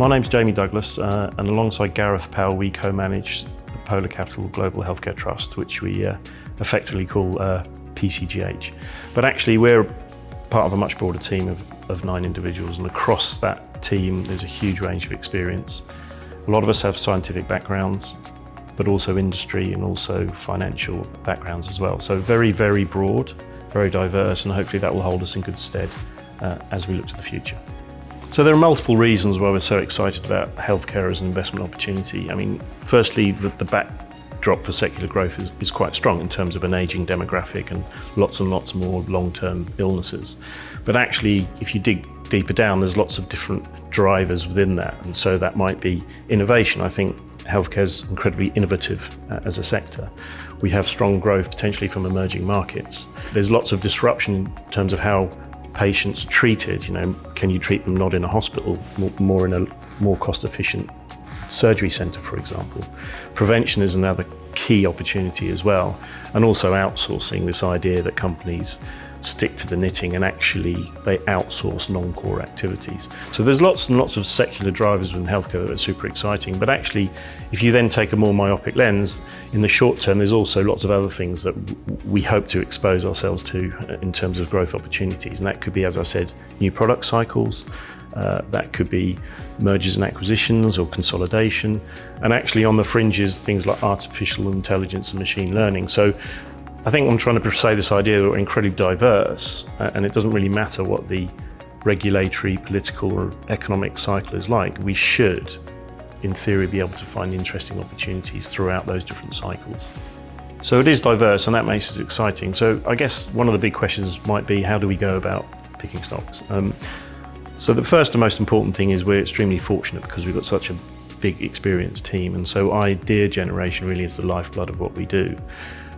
My name's Jamie Douglas, and alongside Gareth Powell, we co-manage the Polar Capital Global Healthcare Trust, which we effectively call PCGH. But actually, we're part of a much broader team of 9 individuals, and across that team, there's a huge range of experience. A lot of us have scientific backgrounds, but also industry and also financial backgrounds as well. So very, very broad, very diverse, and hopefully that will hold us in good stead as we look to the future. So there are multiple reasons why we're so excited about healthcare as an investment opportunity. I mean, firstly, the backdrop for secular growth is quite strong in terms of an aging demographic and lots more long-term illnesses. But actually, if you dig deeper down, there's lots of different drivers within that. And so that might be innovation. I think healthcare is incredibly innovative as a sector. We have strong growth potentially from emerging markets. There's lots of disruption in terms of how patients are treated. You know, can you treat them not in a hospital, more in a more cost-efficient surgery centre, for example? Prevention is another key opportunity as well, and also outsourcing, this idea that companies stick to the knitting and actually they outsource non-core activities. So there's lots and lots of secular drivers within healthcare that are super exciting, but actually if you then take a more myopic lens, in the short term there's also lots of other things that we hope to expose ourselves to in terms of growth opportunities, and that could be, as I said, new product cycles, that could be mergers and acquisitions or consolidation, and actually on the fringes things like artificial intelligence and machine learning. So I think I'm trying to say this idea that we're incredibly diverse, and it doesn't really matter what the regulatory, political or economic cycle is like. We should, in theory, be able to find interesting opportunities throughout those different cycles. So it is diverse, and that makes it exciting. So I guess one of the big questions might be, how do we go about picking stocks? So the first and most important thing is we're extremely fortunate because we've got such a big experienced team, and so idea generation really is the lifeblood of what we do.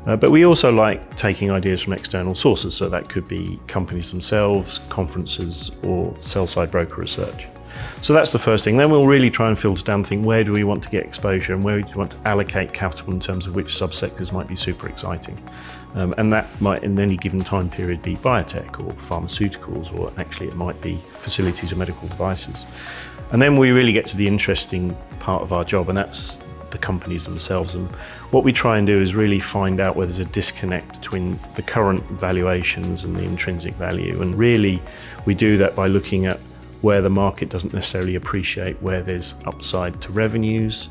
But we also like taking ideas from external sources, so that could be companies themselves, conferences, or sell-side broker research. So that's the first thing. Then we'll really try and filter down, think where do we want to get exposure and where do we want to allocate capital in terms of which subsectors might be super exciting. And that might in any given time period be biotech or pharmaceuticals, or actually it might be facilities or medical devices. And then we really get to the interesting part of our job, and that's the companies themselves. And what we try and do is really find out where there's a disconnect between the current valuations and the intrinsic value. And really we do that by looking at where the market doesn't necessarily appreciate where there's upside to revenues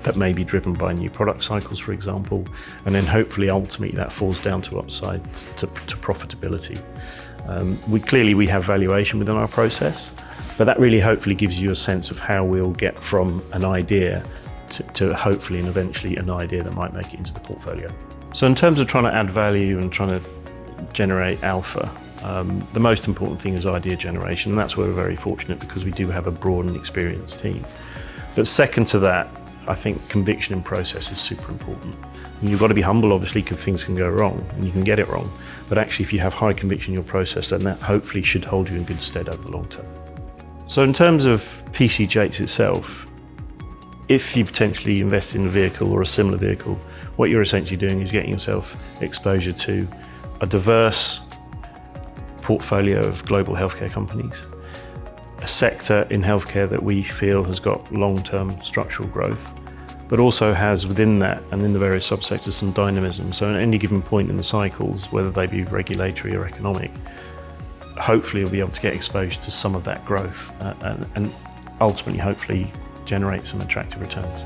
that may be driven by new product cycles, for example, and then hopefully ultimately that falls down to upside to profitability. We have valuation within our process, but that really hopefully gives you a sense of how we'll get from an idea to hopefully and eventually an idea that might make it into the portfolio. So in terms of trying to add value and trying to generate alpha, the most important thing is idea generation, and that's where we're very fortunate because we do have a broad and experienced team. But second to that, I think conviction in process is super important. And you've got to be humble, obviously, because things can go wrong and you can get it wrong. But actually, if you have high conviction in your process, then that hopefully should hold you in good stead over the long term. So in terms of PCGH itself, if you potentially invest in a vehicle or a similar vehicle, what you're essentially doing is getting yourself exposure to a diverse portfolio of global healthcare companies, a sector in healthcare that we feel has got long-term structural growth, but also has within that and in the various subsectors some dynamism. So at any given point in the cycles, whether they be regulatory or economic, hopefully you'll be able to get exposure to some of that growth and ultimately, hopefully, generate some attractive returns.